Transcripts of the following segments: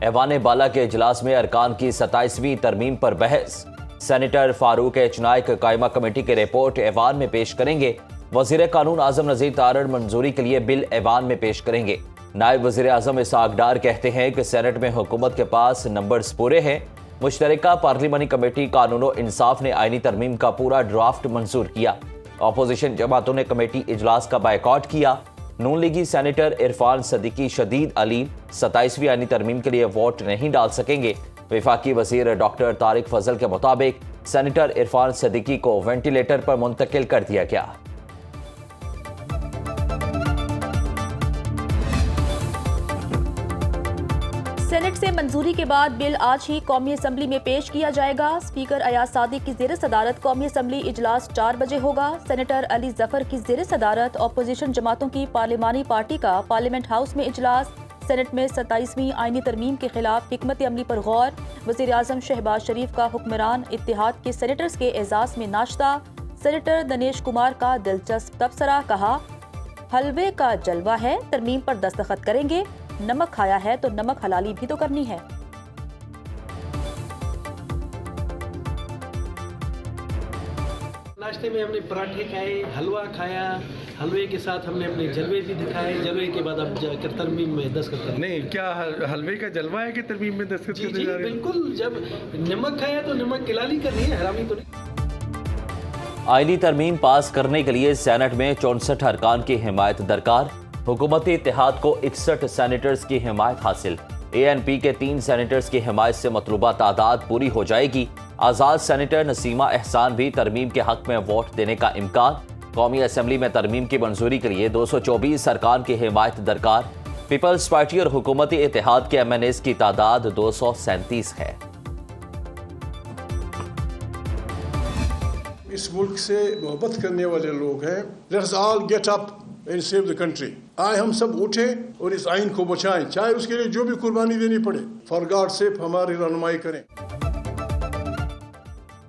ایوان بالا کے اجلاس میں ارکان کی 27ویں ترمیم پر بحث۔ سینیٹر فاروق ایچ نائک قائمہ کمیٹی کی رپورٹ ایوان میں پیش کریں گے۔ وزیر قانون اعظم نذیر تارڑ منظوری کے لیے بل ایوان میں پیش کریں گے۔ نائب وزیر اعظم اسحاق ڈار کہتے ہیں کہ سینٹ میں حکومت کے پاس نمبرز پورے ہیں۔ مشترکہ پارلیمانی کمیٹی قانون و انصاف نے آئینی ترمیم کا پورا ڈرافٹ منظور کیا۔ اپوزیشن جماعتوں نے کمیٹی اجلاس کا بائیکاٹ کیا۔ نون لیگی سینیٹر عرفان صدیقی شدید علیم 27ویں آئینی ترمیم کے لیے ووٹ نہیں ڈال سکیں گے۔ وفاقی وزیر ڈاکٹر طارق فضل کے مطابق سینیٹر عرفان صدیقی کو وینٹیلیٹر پر منتقل کر دیا گیا۔ سینٹ سے منظوری کے بعد بل آج ہی قومی اسمبلی میں پیش کیا جائے گا۔ اسپیکر ایاز صادق کی زیر صدارت قومی اسمبلی اجلاس 4 بجے ہوگا۔ سینیٹر علی ظفر کی زیر صدارت اپوزیشن جماعتوں کی پارلیمانی پارٹی کا پارلیمنٹ ہاؤس میں اجلاس۔ سینٹ میں 27ویں آئینی ترمیم کے خلاف حکمت عملی پر غور۔ وزیر اعظم شہباز شریف کا حکمران اتحاد کے سینیٹرز کے اعزاز میں ناشتہ۔ سینیٹر دنیش کمار کا دلچسپ تبصرہ، کہا حلوے کا جلوہ ہے، ترمیم پر دستخط کریں گے، نمک کھایا ہے تو نمک حلالی بھی تو کرنی ہے۔ ناشتے میں ہم نے پراٹھے کھائے، حلوہ کھایا، حلوے کے ساتھ ہم نے اپنے جلوے بھی دکھائے۔ جلوے کے بعد اب جا کر ترمیم میں دستخط کریں۔ نہیں، کیا حلوے کا جلوہ ہے کہ ترمیم میں دستخط جی کرنے جا رہے ہیں؟ بالکل، جب نمک کھایا تو نمک حلالی کرنی ہے، حرامی تو نہیں۔ آئینی ترمیم پاس کرنے کے لیے سینٹ میں 64 ارکان کی حمایت درکار۔ حکومتی اتحاد کو 61 سینیٹرز کی حمایت حاصل۔ ANP کے 3 سینیٹرز کی حمایت سے مطلوبہ تعداد پوری ہو جائے گی۔ آزاد سینیٹر نسیمہ احسان بھی ترمیم کے حق میں ووٹ دینے کا امکان۔ قومی اسمبلی میں ترمیم کی منظوری کے لیے 224 ارکان کی حمایت درکار۔ پیپلز پارٹی اور حکومتی اتحاد کے MNAs کی تعداد 237 ہے۔ اس ملک سے محبت کرنے والے لوگ ہیں۔ Let's all get up and save the country۔ آئے ہم سب اٹھیں اور اس آئین کو بچائیں، چاہے اس کے لیے جو بھی قربانی دینی پڑے۔ For God's sake ہماری رہنمائی کریں۔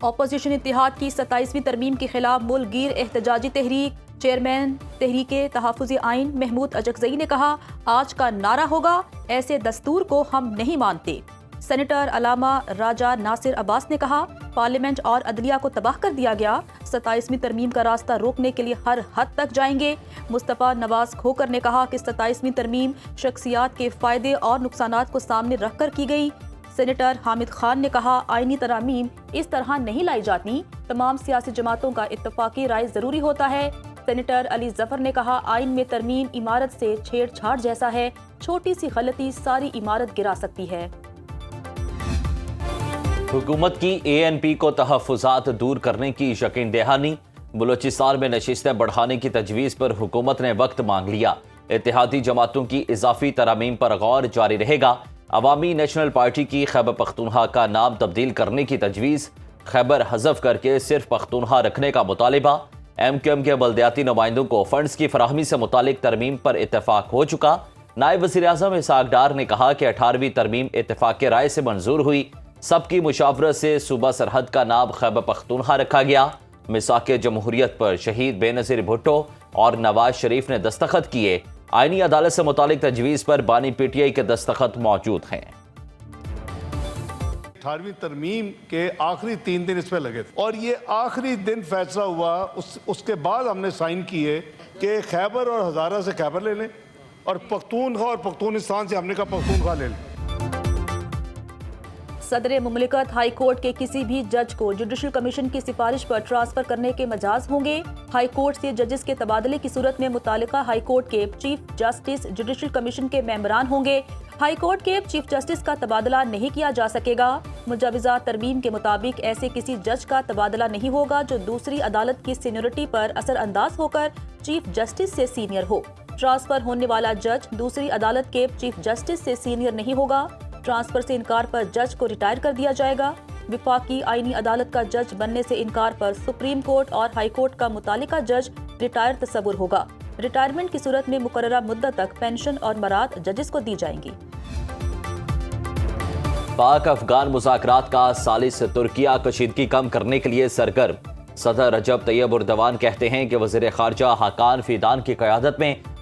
اپوزیشن اتحاد کی 27ویں ترمیم کے خلاف ملک گیر احتجاجی تحریک۔ چیئرمین تحریک تحفظ آئین محمود اجکزئی نے کہا آج کا نعرہ ہوگا ایسے دستور کو ہم نہیں مانتے۔ سینیٹر علامہ راجہ ناصر عباس نے کہا پارلیمنٹ اور عدلیہ کو تباہ کر دیا گیا، 27ویں ترمیم کا راستہ روکنے کے لیے ہر حد تک جائیں گے۔ مصطفیٰ نواز کھوکر نے کہا کہ 27ویں ترمیم شخصیات کے فائدے اور نقصانات کو سامنے رکھ کر کی گئی۔ سینیٹر حامد خان نے کہا آئینی ترامیم اس طرح نہیں لائی جاتی، تمام سیاسی جماعتوں کا اتفاقی رائے ضروری ہوتا ہے۔ سینیٹر علی ظفر نے کہا آئین میں ترمیم عمارت سے چھیڑ چھاڑ جیسا ہے، چھوٹی سی غلطی ساری عمارت گرا سکتی ہے۔ حکومت کی ANP کو تحفظات دور کرنے کی یقین دہانی۔ بلوچستان میں نشستیں بڑھانے کی تجویز پر حکومت نے وقت مانگ لیا۔ اتحادی جماعتوں کی اضافی ترامیم پر غور جاری رہے گا۔ عوامی نیشنل پارٹی کی خیبر پختونخوا کا نام تبدیل کرنے کی تجویز، خیبر حذف کر کے صرف پختونخوا رکھنے کا مطالبہ۔ MQM کے بلدیاتی نمائندوں کو فنڈز کی فراہمی سے متعلق ترمیم پر اتفاق ہو چکا۔ نائب وزیر اعظم اسحاق ڈار نے کہا کہ 18ویں ترمیم اتفاق کے رائے سے منظور ہوئی، سب کی مشاورت سے صوبہ سرحد کا نام خیبر پختونخوا رکھا گیا۔ میثاق جمہوریت پر شہید بے نظیر بھٹو اور نواز شریف نے دستخط کیے۔ آئینی عدالت سے متعلق تجویز پر بانی PTI کے دستخط موجود ہیں۔ 18ویں ترمیم کے آخری 3 دن اس پہ لگے تھے اور یہ آخری دن فیصلہ ہوا، اس کے بعد ہم نے سائن کیے کہ خیبر اور ہزارہ سے خیبر لے لیں اور پختونخوا اور پختونستان سے ہم نے کہا پختونخوا لے لیں۔ صدر مملکت ہائی کورٹ کے کسی بھی جج کو جوڈیشل کمیشن کی سفارش پر ٹرانسفر کرنے کے مجاز ہوں گے۔ ہائی کورٹ سے ججز کے تبادلے کی صورت میں متعلقہ ہائی کورٹ کے چیف جسٹس جوڈیشل کمیشن کے ممبران ہوں گے۔ ہائی کورٹ کے چیف جسٹس کا تبادلہ نہیں کیا جا سکے گا۔ مجوزہ ترمیم کے مطابق ایسے کسی جج کا تبادلہ نہیں ہوگا جو دوسری عدالت کی سینیورٹی پر اثر انداز ہو کر چیف جسٹس سے سینئر ہو۔ ٹرانسفر ہونے والا جج دوسری عدالت کے چیف جسٹس سے سینئر نہیں ہوگا۔ ٹرانسفر سے انکار پر جج کو ریٹائر کر دیا جائے گا۔ وفاقی آئینی عدالت کا جج بننے سے انکار پر سپریم کورٹ اور ہائی کورٹ کا متعلقہ جج ریٹائر تصور ہوگا۔ ریٹائرمنٹ کی صورت میں مقررہ مدت تک پینشن اور مراد ججز کو دی جائیں گی۔ پاک افغان مذاکرات کا ثالث ترکیہ کشیدگی کم کرنے کے لیے سرگرم۔ صدر رجب طیب اردوان کہتے ہیں کہ وزیر خارجہ حاکان فیدان کی قیادت میں